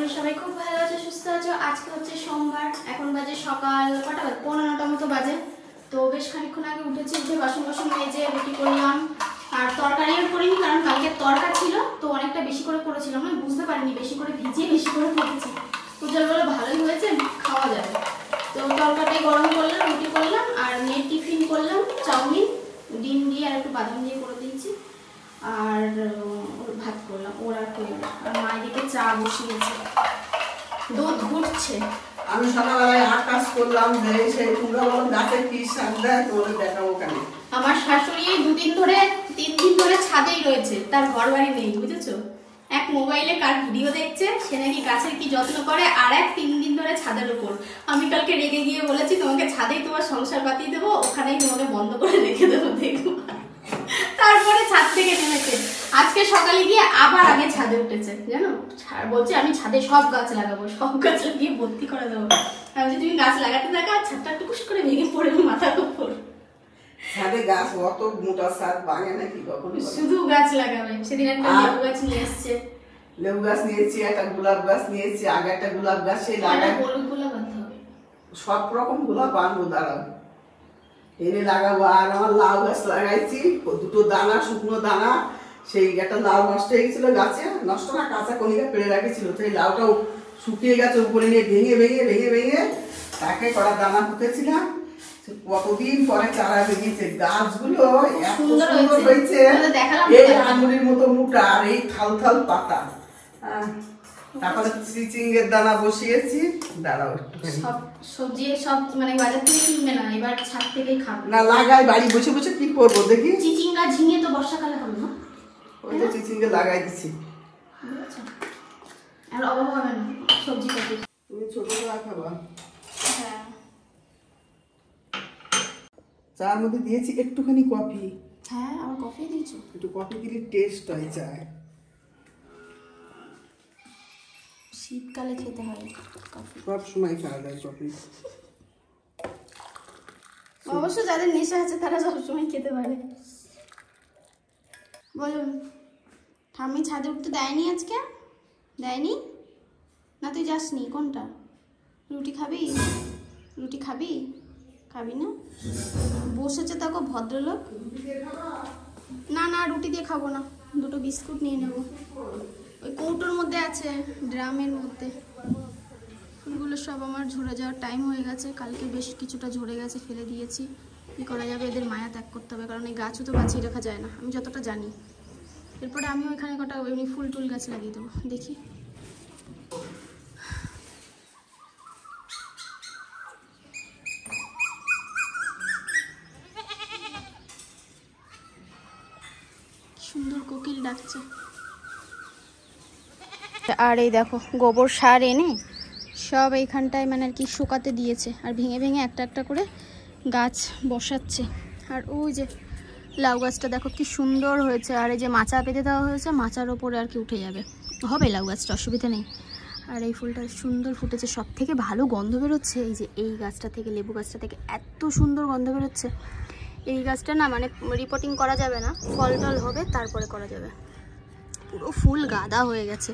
করি সবাই খুব ভালো আছো, সুস্থ আছো। আজকে হচ্ছে সোমবার, এখন বাজে সকাল কটা বাজে, 15টা মতো বাজে। তো বেশ খানিকক্ষণ আগে উঠেছি, উঠে বাসন মেজে রুটি করলাম। আর তরকারি আর করিনি, কারণ কালকে তরকা ছিল তো অনেকটা বেশি করে করেছিলাম, আমি বুঝতে পারিনি বেশি করে ভিজিয়ে বেশি করে করেছি। উজ্জ্বল বলে ভালোই হয়েছে, খাওয়া যাবে। তো তরকাটাই গরম করলাম, রুটি করলাম, আর মেয়ের টিফিন করলাম চাউমিন ডিম দিয়ে আর একটু বাদাম দিয়ে করে দিয়েছি। আর ভাত করলাম, ওরা খেয়ে। আর মায়েদিকে চা বসিয়েছে, দুধ ঘুরছে। আমি সকালবেলায় আকাশ করলাম যে সেই তোমরা বলো গাছে কি শাক দেয় তোমাদের দেখাবো কেন। আমার শাশুড়ি 3 দিন ধরে ছাদেই রয়েছে, তার ঘর বাড়ি নেই, বুঝেছো? এক মোবাইলে কার ভিডিও দেখছে, সে নাকি গাছের কি যত্ন করে, আর 3 দিন ধরে ছাদের উপর। আমি কালকে রেগে গিয়ে বলেছি তোমাকে ছাদেই তোমার সংসার পাতিয়ে দেবো, ওখানেই তোমাকে বন্ধ করে রেখে দেবো, দেখবো। তারপরে ছাদ থেকে নেমেছে, আজকে সকালে গিয়ে আবার আগে ছাদে উঠেছে, জানো? বলছে আমি ছাদে সব গাছ লাগাবো, সব গাছ লাগিয়ে ভর্তি করে দেবো। আমি বলছি তুমি গাছ লাগাতে থাকো, আর ছাদটা টুকুস করে ভেঙে পড়বে মাথার উপর। ছাদে গাছ অত মোটা ছাদ ভাঙে নাকি কখনো? শুধু গাছ লাগাবে। সেদিন একটা লেবু গাছ নিয়ে এসছে, লেবু গাছ নিয়েছি, একটা গোলাপ গাছ নিয়েছি, আগে একটা গোলাপ গাছ সেই লাগাই, হলুদ গোলাপ আনতে হবে, সব রকম গোলাপ আনবো, দাঁড়াবো এনে লাগাবো। আর আমার লাউ গাছ লাগাইছি, 2টো দানা শুকনো দানা, সেই একটা লাউ নষ্ট হয়ে গেছিল গাছে, নষ্ট না কাঁচা কণিকা পেড়ে রাখেছিল, সেই লাউটাও শুকিয়ে গেছে, উপরে নিয়ে ভেঙে ভেঙে ভেঙে ভেঙে তাকে করা দানা পুঁতেছিলাম। কতদিন পরে চারা বেরিয়েছে, গাছগুলো এত সুন্দর হয়েছে, এই আঙুরের মতো মোটা আর এই থাল থাল পাতা। তারপরে চিচিঙ্গের দানা বসিয়েছি, দাঁড়াও সব সবজি সব মানে বাজার থেকে কিনবে না, এবার ছাদ থেকেই খাবে। না লাগাই, বাড়ি বসে বসে কি করবো দেখি। চিচিঙ্গা ঝিঙে তো বর্ষাকালে হবে না, ওই তো চিচিঙ্গা লাগাই দিছি, আর অভাব হবে না সবজি পাতি। তুমি ছোট করে খাবা। হ্যাঁ, চার মধ্যে দিয়েছি একটুখানি কফি। হ্যাঁ আমার কফি দিয়েছো? একটু কফি দিলে টেস্ট হয় চায়। শীতকালে খেতে হয় কফি, সব সময় খাওয়া যায় কফি। অবশ্য যাদের নেশা আছে তারা সবসময় খেতে পারে। বলুন, ঠাম্মি ছাদে উঠতে দেয়নি আজকে? দেয়নি না? তুই যাসনি? কোনটা? রুটি খাবি? রুটি খাবি? খাবি না? বসেছে দেখো ভদ্রলোক। না না, রুটি দিয়ে খাবো না, 2টো বিস্কুট নিয়ে নেব। ওই কৌটোর মধ্যে আছে, ড্রামের মধ্যে। ফুলগুলো সব আমার ঝরে যাওয়ার টাইম হয়ে গেছে, কালকে বেশ কিছুটা ঝরে গেছে, ফেলে দিয়েছি। কী করা যাবে, এদের মায়া ত্যাগ করতে হবে, কারণ এই গাছও তো বাঁচিয়ে রাখা যায় না, আমি যতটা জানি। এরপরে আমিও এখানে কটা এমনি ফুল টুল গাছ লাগিয়ে দেবো, দেখি। সুন্দর কোকিল ডাকছে। আর এই দেখো গোবর সার এনে সব এইখানটায় মানে আর কি শুকাতে দিয়েছে, আর ভেঙে ভেঙে একটা একটা করে গাছ বসাচ্ছে। আর ওই যে লাউ গাছটা দেখো কি সুন্দর হয়েছে, আর এই যে মাচা পেতে দেওয়া হয়েছে, মাচার ওপরে আর কি উঠে যাবে, হবে লাউ গাছটা, অসুবিধা নেই। আর এই ফুলটা সুন্দর ফুটেছে, সব থেকে ভালো গন্ধ বেরোচ্ছে এই যে এই গাছটা থেকে, লেবু গাছটা থেকে এত সুন্দর গন্ধ বেরোচ্ছে। এই গাছটা না মানে রিপোর্টিং করা যাবে না, ফল টল হবে তারপরে করা যাবে। পুরো ফুল গাদা হয়ে গেছে,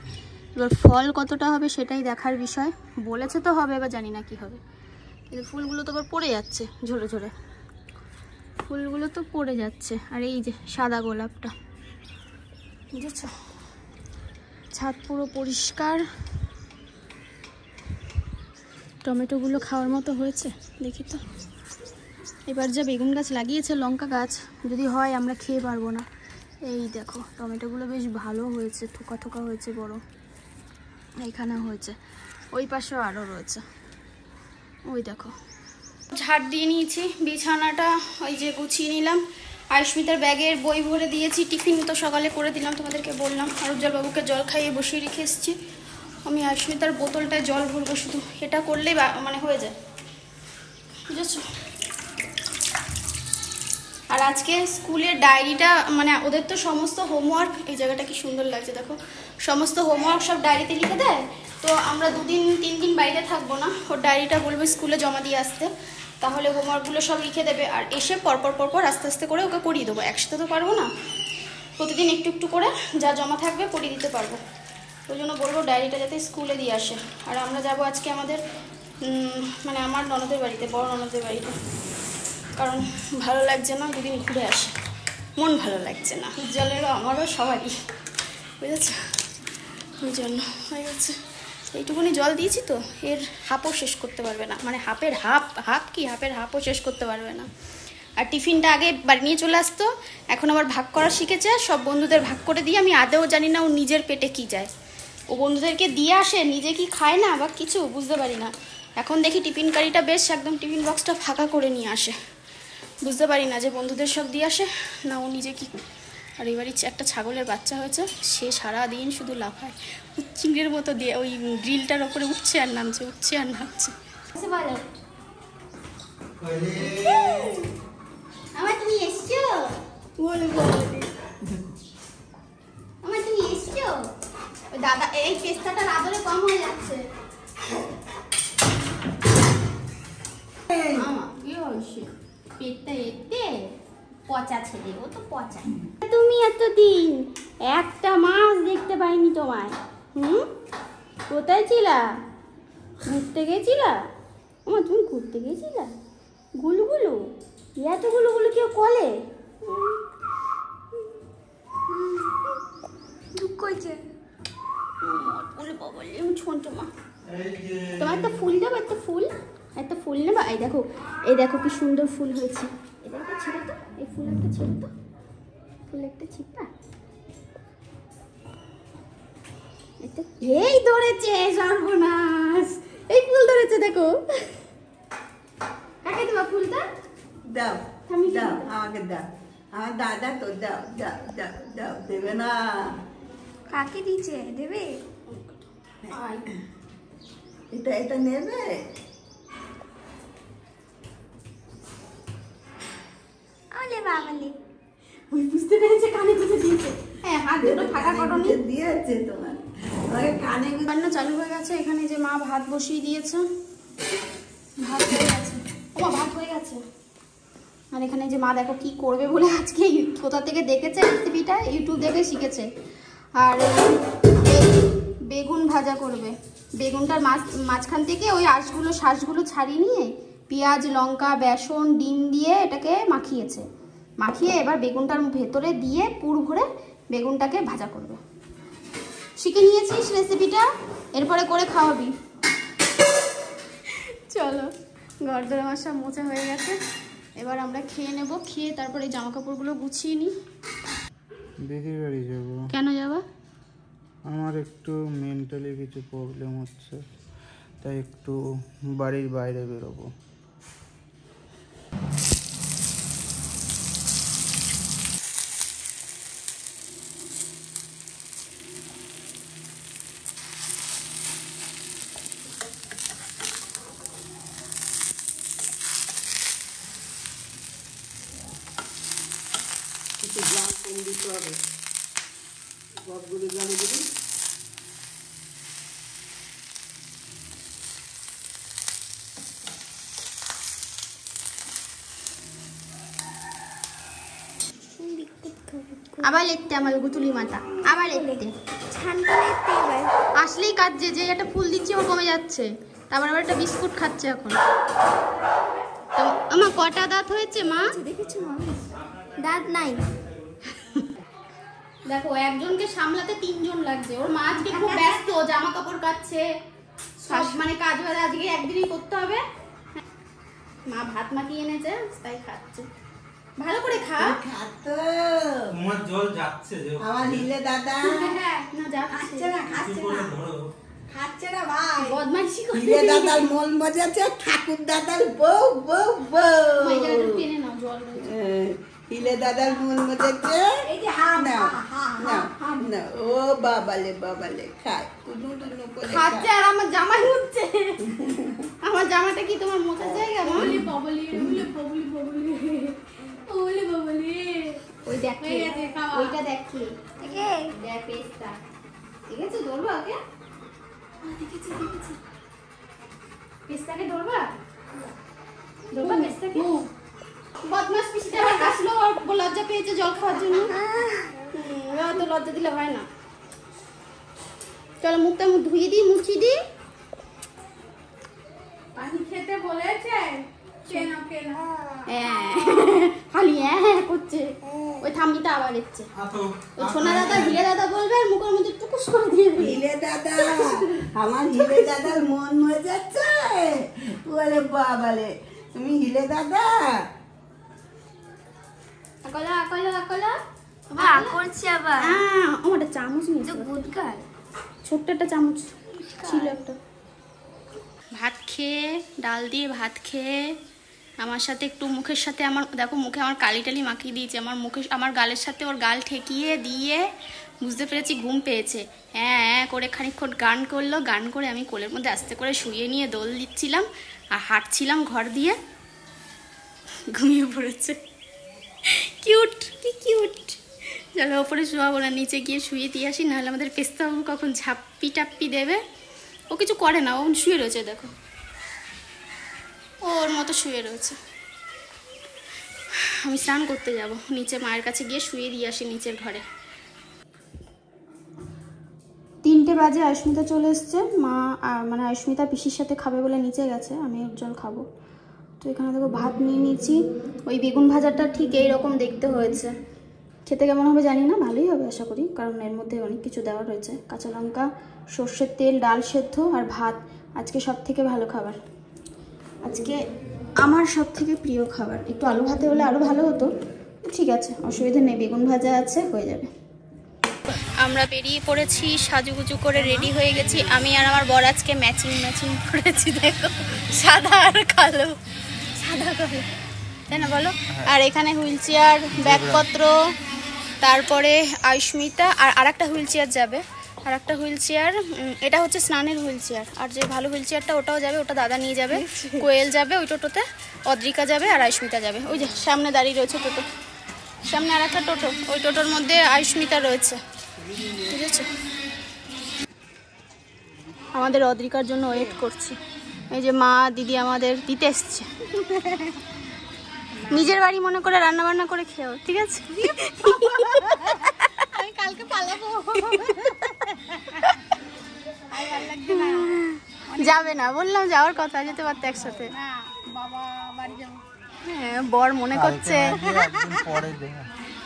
এবার ফল কতটা হবে সেটাই দেখার বিষয়। বলেছে তো হবে, এবার জানি না কি হবে। কিন্তু ফুলগুলো তো আবার পড়ে যাচ্ছে ঝরে ঝরে, ফুলগুলো তো পড়ে যাচ্ছে। আর এই যে সাদা গোলাপটা, বুঝেছ? ছাদ পুরো পরিষ্কার। টমেটোগুলো খাওয়ার মতো হয়েছে, দেখি তো। এবার যা বেগুন গাছ লাগিয়েছে, লঙ্কা গাছ, যদি হয় আমরা খেয়ে পারবো না। এই দেখো টমেটোগুলো বেশ ভালো হয়েছে, থোকা থোকা হয়েছে, বড়। এইখানে হয়েছে, ওই পাশেও আরও রয়েছে, ওই দেখো। ঝাড় দিয়ে নিয়েছি, বিছানাটা ওই যে গুছিয়ে নিলাম। আয়ুষ্মিতার ব্যাগের বই ভরে দিয়েছি, টিফিন তো সকালে করে দিলাম, তোমাদেরকে বললাম। আর উজ্জ্বলবাবুকে জল খাইয়ে বসিয়ে রেখে এসেছি। আমি আয়ুষ্মিতার বোতলটায় জল ভরবো, শুধু এটা করলেই মানে হয়ে যায়, বুঝেছো? আর আজকে স্কুলের ডায়েরিটা মানে ওদের তো সমস্ত হোমওয়ার্ক, এই জায়গাটা কি সুন্দর লাগছে দেখো, সমস্ত হোমওয়ার্ক সব ডায়েরিতে লিখে দেয়। তো আমরা 2 দিন 3 দিন বাড়িতে থাকবো না, ওর ডায়েরিটা বলবো স্কুলে জমা দিয়ে আসতে, তাহলে হোমওয়ার্কগুলো সব লিখে দেবে। আর এসে পরপর আস্তে আস্তে করে ওকে করিয়ে দেবো, একসাথে তো পারবো না। প্রতিদিন একটু একটু করে যা জমা থাকবে করিয়ে দিতে পারবো। ওই জন্য বলবো ডায়েরিটা যাতে স্কুলে দিয়ে আসে। আর আমরা যাব আজকে আমাদের মানে আমার ননদের বাড়িতে, বড় ননদের বাড়িতে, কারণ ভালো লাগছে না, দুদিন ঘুরে আসে, মন ভালো লাগছে না, উজ্জ্বলেরও আমারও সবারই, বুঝেছ? ওই জন্য হয়ে গেছে। এইটুকুনি জল দিয়েছি তো, এর হাফও শেষ করতে পারবে না, মানে হাফের হাফও শেষ করতে পারবে না। আর টিফিনটা আগে বাড়ি নিয়ে চলে আসতো, এখন আবার ভাগ করা শিখেছে, সব বন্ধুদের ভাগ করে দিয়ে। আমি আদেও জানি না ও নিজের পেটে কি যায়, ও বন্ধুদেরকে দিয়ে আসে, নিজে কি খায় না বা কিছু বুঝতে পারি না। এখন দেখি টিফিন কারিটা বেশ একদম টিফিন বক্সটা ফাঁকা করে নিয়ে আসে, বুঝতে পারি না যে বন্ধুদের সব দিয়ে আসে না ও নিজে কি। আর এবারই একটা ছাগলের বাচ্চা হয়েছে, সে সারাদিন শুধু লাফায়, চিংড়ির মতো দিয়ে ওই গ্রিলটার ওপরে উঠছে আর নামছে, উঠছে আর নামছে। আমার তুমি এসছো, আমার তুমি এসছো। দাদা এই পেস্তাটার আদরে কম হয়ে যাচ্ছে। পেটটা এতে পচা ছেলে, ও তো পচা। তুমি এতদিন একটা মাছ দেখতে পাইনি তোমায়। কোথায় ছিলা? ঘুরতে গেছিলা? আমার তুমি ঘুরতে গেছিলা? গুলুগুলু এত গুলুগুলু কেউ কলে দুঃখ হয়েছে। তোমার একটা ফুল দেবো, একটা ফুল নেবা। এই দেখো কি সুন্দর ফুল হয়েছে। এটা একটা ছিল তো, এই ফুল একটা ছিল তো, ফুল একটা ছিপা। এই ধরেছে, সর্বনাশ, এই ফুল ধরেছে দেখো। কাকে দেবা ফুলটা? দাও দাও, আমাকে দাও, আমার দাদা তো দাও দাও দাও দাও, দেবে না? কাকে দিচ্ছে? দেবে? এটা নেবে? ওই বুঝতে পেরেছে, কানে গুঁজে দিয়েছে। হ্যাঁ, হাত দুটো ফাঁকা করনি দিয়েছে তোমার, কানে রান্না চালু হয়ে গেছে। এখানে যে মা ভাত বসিয়ে দিয়েছে, ভাত হয়ে গেছে। ভাত হয়ে গেছে। আর এখানে যে মা দেখো কি করবে বলে আজকে কোথা থেকে দেখেছে রেসিপিটা, ইউটিউব দেখে শিখেছে। আর বেগুন ভাজা করবে। বেগুনটার মাঝখান থেকে ওই শাঁসগুলো ছাড়িয়ে নিয়ে পেঁয়াজ, লঙ্কা, বেসন, ডিম দিয়ে এটাকে মাখিয়ে এবার বেগুনটার ভেতরে দিয়ে পুর ভরে বেগুনটাকে ভাজা করবে। শিখে নিয়েছিস রেসিপিটা, এরপরে করে খাওয়াবি। চলো, ঘরদোর আমার সব মোছা হয়ে গেছে, এবার আমরা খেয়ে নেব। খেয়ে তারপরে জামা কাপড়গুলো গুছিয়ে নিই। দিদির বাড়ি যাবো। কেন যাবা? আমার একটু মেন্টালি কিছু প্রবলেম হচ্ছে, তাই একটু বাড়ির বাইরে বেরোবো। একটু জল কম দিতে হবে, সবগুলো জলে দিবি। আবার লিখতে আমার গুতুলি মাথা, আবার লিখতে আসলেই কাঁদছে যে একটা ফুল দিচ্ছি ও কমে যাচ্ছে, তারপর আবার একটা বিস্কুট খাচ্ছে এখন। তো আমার কটা দাঁত হয়েছে মা? দেখেছো মা? দাঁত নাই। দেখো একজনকে সামলাতে তিনজন লাগছে। ওর মা আজকে খুব ব্যস্ত, জামা কাপড় কাচ্ছে, সব মানে কাজ বাজ আজকে একদিনই করতে হবে। মা ভাত মাখিয়ে এনেছে তাই খাচ্ছে। ভালো করে খা। খাতো তোমার জল যাচ্ছে যে আমার হিলে দাদা। হ্যাঁ, না যাচ্ছে না, খাচ্ছে না ভাই। বদমাইশি করে। হিলে দাদার মন মজাচ্ছে, ঠাকুর দাদার বউ বউ বউ। টেনে নাও, জল রয়েছে। হিলে দাদার মন মজাচ্ছে। এই যে হা না হা না, ও বাবালে খায়, তুনু করে খাচ্ছে আর আমার জামাই হচ্ছে। আমার জামাটা কি তোমার মোটার জায়গা? বলি ববলি, বলি ববলি ববলি, বলি ববলি। ওই দেখে, ওইটা দেখে, দেখ পেস্তা। ঠিক আছে, ধরবো ওকে? দেখেছি পেস্তাকে ধরবা পেস্তাকে। বদমাস পিসিটা আবার হাসলো, আর লজ্জা পেয়েছে জল খাওয়ার জন্য। তো লজ্জা দিলে হয় না। চলো মুখটা ধুয়ে দিই, মুছি দিই। পানি খেতে বলেছে কেন কেন হ্যাঁ খালি হ্যাঁ করছে। ওই থাম্বিটা আবার এসছে। ওই সোনা দাদা হিরে দাদা বলবে আর মুখের মধ্যে টুকুস করে দিয়ে দেবে। হিলে দাদা, আমার হিলে দাদার মন হয়ে যাচ্ছে। বলে বাবালে তুমি হিলে দাদা। আকলা আকলা আকলা করছি আবার আমার একটা চামচ নিয়েছে, গুদগাল ছোট্ট একটা চামচ ছিল একটা। ভাত খেয়ে, ডাল দিয়ে ভাত খেয়ে আমার সাথে একটু মুখের সাথে আমার দেখো মুখে আমার কালি টালি মাখিয়ে দিয়েছে। আমার মুখে আমার গালের সাথে ওর গাল ঠেকিয়ে দিয়ে বুঝতে পেরেছি ঘুম পেয়েছে। হ্যাঁ হ্যাঁ করে খানিকক্ষণ গান করলো। গান করে আমি কোলের মধ্যে আস্তে করে শুয়ে নিয়ে দোল দিচ্ছিলাম আর হাঁটছিলাম ঘর দিয়ে। ঘুমিয়ে পড়েছে। কিউট, কি কিউট। চলো ওপরে শোয়াবো না, নিচে গিয়ে শুয়ে দিয়ে আসি, নাহলে আমাদের পেস্তাবাবু কখন ঝাপ্পি টাপ্পি দেবে। ও কিছু করে না, ও শুয়ে রয়েছে দেখো, ওর মতো শুয়ে রয়েছে। আমি স্নান করতে যাব, নিচে মায়ের কাছে গিয়ে শুয়ে দিয়ে আসি নিচের ঘরে। 3টে বাজে আয়ুষ্মিতা চলে এসছে। মা মানে আয়ুষ্মিতা পিসির সাথে খাবে বলে নিচে গেছে, আমি উজ্জ্বল খাবো। তো এখানে দেখো ভাত নিয়ে নিয়েছি। ওই বেগুন ভাজাটা ঠিক এইরকম দেখতে হয়েছে। খেতে কেমন হবে জানি না, ভালোই হবে আশা করি, কারণ এর মধ্যে অনেক কিছু দেওয়া রয়েছে। কাঁচা লঙ্কা, সর্ষের তেল, ডাল সেদ্ধ আর ভাত। আজকে সব থেকে ভালো খাবার, আজকে আমার সব থেকে প্রিয় খাবার। একটু আলু ভাতে হলে আরও ভালো হতো, ঠিক আছে অসুবিধা নেই, বেগুন ভাজা আছে, হয়ে যাবে। আমরা বেরিয়ে পড়েছি, সাজুগুজু করে রেডি হয়ে গেছি। আমি আর আমার বর আজকে ম্যাচিং করেছি, দেখো সাদা আর কালো, সাদা কালো, তাই না বলো? আর এখানে হুইল চেয়ার, ব্যাগপত্র, তারপরে আয়ুষ্মিতা আর আরেকটা হুইল চেয়ার যাবে। আর একটা হুইল চেয়ার, এটা হচ্ছে স্নানের হুইল চেয়ার। আর যে ভালো হুইল চেয়ারটা ওটাও যাবে, ওটা দাদা নিয়ে যাবে। কোয়েল যাবে ওই টোটোতে, অদ্রিকা যাবে আর আয়ুষ্মিতা যাবে। ওই যে সামনে দাঁড়িয়ে রয়েছে টোটো, সামনে আর একটা টোটো, ওই টোটোর মধ্যে আয়ুষ্মিতা রয়েছে, ঠিক আছে? আমাদের অদ্রিকার জন্য ওয়েট করছি। এই যে মা দিদি আমাদের দিতে এসছে। নিজের বাড়ি মনে করে রান্না বান্না করে খেও, ঠিক আছে? আমি কালকে পালাবো। যাবে না বললাম, যাওয়ার কথা, যেতে পারতো একসাথে। না বাবা বাড়ি যাবো। হ্যাঁ বর মনে করছে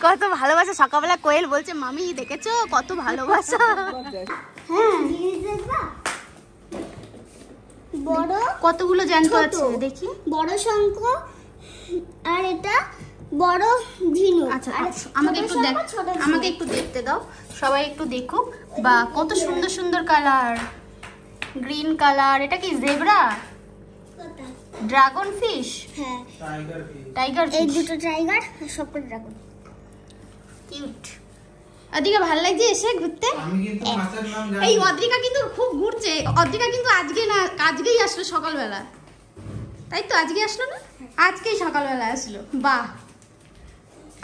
কত ভালোবাসা। সকালবেলা কোয়েল বলছে মামি দেখেছো কত ভালোবাসা। হ্যাঁ বড় কতগুলো জ্যান্ত আছে দেখি। বড় শঙ্খ আর এটা বড় ঝিনুক। আচ্ছা আমাকে একটু দেখ, আমাকে একটু দেখতে দাও, সবাই একটু দেখুক। বা কত সুন্দর সুন্দর কালার, গ্রিন কালার। এটা কি জেব্রা, ড্রাগন ফিশ? হ্যাঁ টাইগার এই ফিশ। দুটো টাইগার আর সবটা ড্রাগন। কিউট। অদ্রিকা ভালো লাগছে এসে ঘুরতে? আমি কিন্তু মাছের নাম জানি। এই অদ্রিকা কিন্তু খুব ঘুরছে। অদ্রিকা কিন্তু আজকে না, আজকেই আসলো সকালবেলা, তাই তো? আজকে আসলো না, আজকেই সকালবেলা আসলো। বাহ,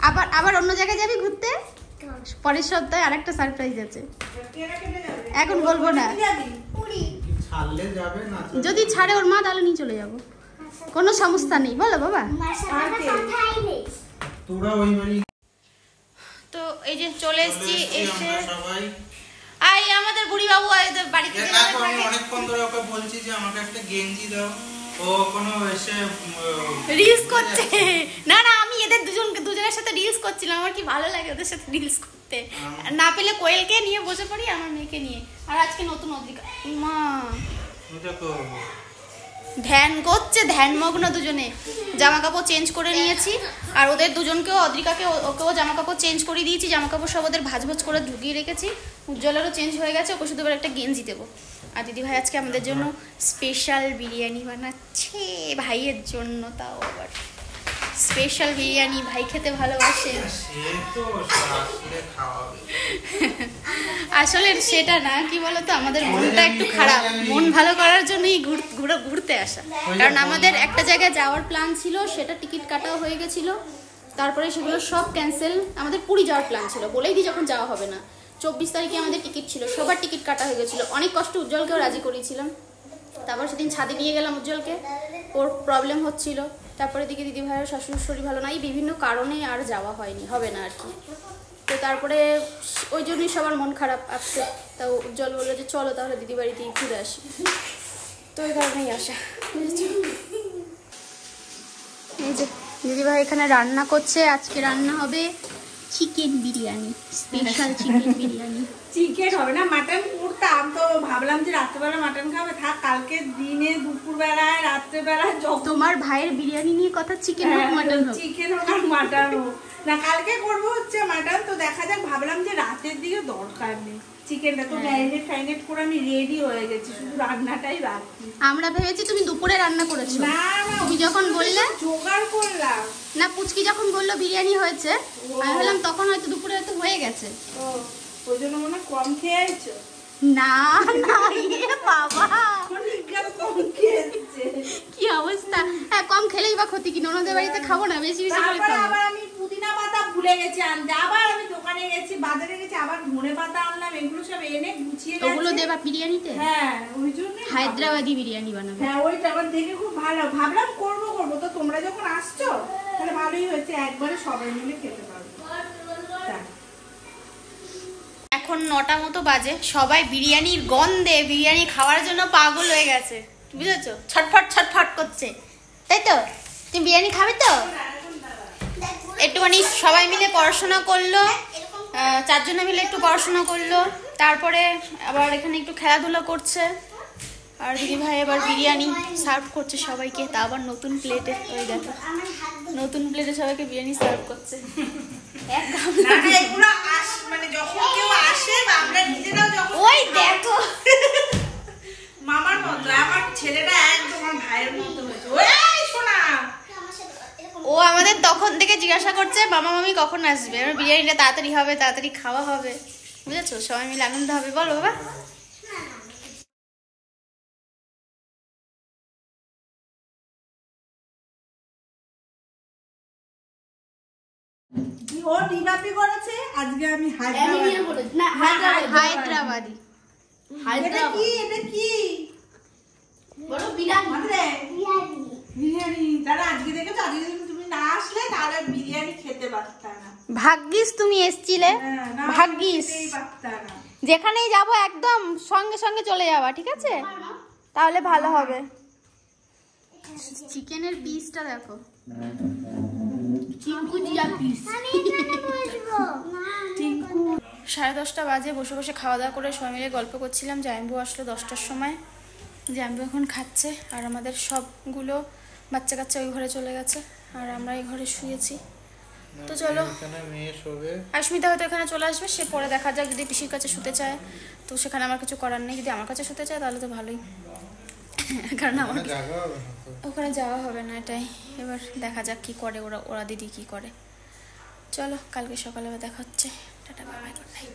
আবার আবার অন্য জায়গায় যাবি ঘুরতে? পরের সপ্তাহে আরেকটা সারপ্রাইজ আছে, এখন বলবো না। ছাড়লে যাবে না, যদি ছাড়ে ওর মা তাহলে নিয়ে চলে যাবো, কোনো সমস্যা নেই, বলো বাবা। তোরা ওই বাড়ি। তো এই যে চলে এসেছি, এসে সবাই আই আমাদের বুড়ি বাবু বাড়িতে দেখো, আমি অনেকক্ষণ ধরে ওকে বলছি যে আমাকে একটা গেঞ্জি দাও, ও কোনো এসে রিলস করছে। না না, আমি এদের দুজনের সাথে রিলস করছিলাম, আমার কি ভালো লাগে ওদের সাথে রিলস করতে। না পেলে কোয়েলকে নিয়ে বসে পড়ি, আমার মেয়েকে নিয়ে। আর আজকে নতুন অদ্রিকা মা দেখো ধ্যান করছে, ধ্যানমগ্ন দুজনে। জামা কাপড় চেঞ্জ করে নিয়েছি, আর ওদের দুজনকেও, অদ্রিকাকে ওকেও জামা কাপড় চেঞ্জ করে দিয়েছি। জামা কাপড় সব ওদের ভাঁজ ভাঁজ করে ঢুকিয়ে রেখেছি। উজ্জ্বলেরও চেঞ্জ হয়ে গেছে, ওকে শুধু এবার একটা গেঞ্জি দেবো। আর দিদিভাই আজকে আমাদের জন্য স্পেশাল বিরিয়ানি বানাচ্ছে, ভাইয়ের জন্য, তাও আবার স্পেশাল বিরিয়ানি। ভাই খেতে ভালোবাসে। সে তো আসলে খাওয়াবে। আসলে সেটা না, কি বলতো, আমাদের মনটা একটু খারাপ। মন ভালো করার জন্যই ঘুরতে আসা। কারণ আমাদের একটা জায়গায় যাওয়ার প্ল্যান ছিল, সেটা টিকিট কাটাও হয়ে গেছিল। তারপরে সেগুলো সব ক্যান্সেল। আমাদের পুরী যাওয়ার প্ল্যান ছিল, বলেই দিই যখন যাওয়া হবে না। 24 তারিখে আমাদের টিকিট ছিল, সবার টিকিট কাটা হয়ে গেছিলো। অনেক কষ্ট উজ্জ্বলকেও রাজি করিয়েছিলাম। তারপর সেদিন ছাদে নিয়ে গেলাম উজ্জ্বলকে, ওর প্রবলেম হচ্ছিল। তারপরে দিকে দিদি ভাইয়ের শাশুড়ির শরীর ভালো না, এই বিভিন্ন কারণে আর যাওয়া হয়নি, হবে না আর কি। তো তো তারপরে ওই জন্যই সবার মন খারাপ আপসেট। তাও উজ্জ্বল বললো যে চলো তাহলে দিদি বাড়িতেই ঘুরে আসি, তো ওই কারণেই আসা, বুঝেছো। এই যে দিদিভাই এখানে রান্না করছে, আজকে রান্না হবে chicken biryani, special chicken biryani. Chicken হবে না, মাটন করতাম, তো ভাবলাম যে রাত্রেবেলা মাটন খাবে, থাক কালকে দিনে দুপুরবেলায় রাত্রেবেলায় তোমার ভাইয়ের বিরিয়ানি নিয়ে কথা, চিকেন হোক মাটন হোক, চিকেন হোক আর মাটন হোক না, কালকে করবো হচ্ছে মাটন। তো দেখা যাক, ভাবলাম যে রাতের দিকে দরকার নেই, চিকেনটা তো ম্যারিনেট করে আমি রেডি হয়ে গেছি, শুধু রান্নাটাই বাকি। আমরা ভেবেছি তুমি দুপুরে রান্না করেছো। না না, তুমি যখন বললে জোগাড় করলাম না, পুচকি যখন বললো বিরিয়ানি হয়েছে, আমি ভাবলাম তখন হয়তো দুপুরে হয়তো হয়ে গেছে। ও ওই জন্য মনে হয় কম খেয়েছো। না না, বাবা কম খেয়েছে, কি অবস্থা। হ্যাঁ, কম খেলেই বা ক্ষতি কি, ননদের বাড়িতে খাবো না, বেশি বেশি করে তারপরে খাবো। আবার আমি পুদিনা পাতা ভুলে গেছি আনতে, আবার আমি দোকানে গেছি, বাজারে গেছি, আবার ধনে পাতা আনলাম, এগুলো সব এনে গুছিয়ে গেছি। ওগুলো দেবা বিরিয়ানিতে? হ্যাঁ ওই জন্য হায়দ্রাবাদি বিরিয়ানি বানাবে। হ্যাঁ ওইটা আমার দেখে খুব ভালো, ভাবলাম করবো, তো তোমরা যখন আসছো তাহলে ভালোই হয়েছে, একবারে সবাই মিলে খেতে পারবো। এখন 9টা মতো বাজে, সবাই বিরিয়ানির গন্ধে বিরিয়ানি খাওয়ার জন্য পাগল হয়ে গেছে, বুঝেছো, ছটফট ছটফট করছে, তাই তো? তুমি বিরিয়ানি খাবে তো? একটুখানি সবাই মিলে পড়াশোনা করলো, 4 জনে মিলে একটু পড়াশোনা করলো, তারপরে আবার এখানে একটু খেলাধুলা করছে, আর দিদি ভাই এবার বিরিয়ানি সার্ভ করছে সবাইকে, তা আবার নতুন প্লেটে। ওই দেখো নতুন প্লেটে সবাইকে বিরিয়ানি সার্ভ করছে। মানে যখন কেউ আসে বা আমরা নিজেরাও যখন, ওই দেখো মামার মতো আমার ছেলেটা একদম আমার ভাইয়ের মতো হয়েছে। ওই শোনা, ও আমাদের তখন থেকে জিজ্ঞাসা করছে মামা মামি কখন আসবে, আমার বিরিয়ানিটা তাড়াতাড়ি হবে, তাড়াতাড়ি খাওয়া হবে, বুঝেছো, সবাই মিলে আনন্দ হবে। বলো বাবা। ও ডিবাপি করেছে, আজকে আমি হায়দ্রাবাদি। এটা কি বলো, বিরিয়ানি। তারা আজকে দেখেছো, আজকে যদি তুমি না আসলে তাহলে বিরিয়ানি খেতে পারতাম না। ভাগ্যিস তুমি এসছিলে, ভাগ্যিস। পারতাম না। যেখানেই যাব একদম সঙ্গে সঙ্গে চলে যাবা, ঠিক আছে? তাহলে ভালো হবে। চিকেনের পিসটা দেখো, চিঙ্কু জিয়া পিস। 10:30 বাজে, বসে বসে খাওয়া দাওয়া করে সবাই মিলে গল্প করছিলাম। জাম্বু আসলো 10টার সময়, জাম্বু এখন খাচ্ছে, আর আমাদের সবগুলো বাচ্চা কাচ্চা ওই ঘরে চলে গেছে, আর আমরা এই ঘরে শুয়েছি। তো চলো, আস্মিতা হয়তো এখানে চলে আসবে, সে পরে দেখা যাক, যদি পিসির কাছে শুতে চায় তো সেখানে আমার কিছু করার নেই, যদি আমার কাছে শুতে চায় তাহলে তো ভালোই, কারণ আমার ওখানে যাওয়া হবে না, এটাই। এবার দেখা যাক কি করে ওরা দিদি কি করে। চলো, কালকে সকালে দেখা হচ্ছে, tata, bye bye, good night.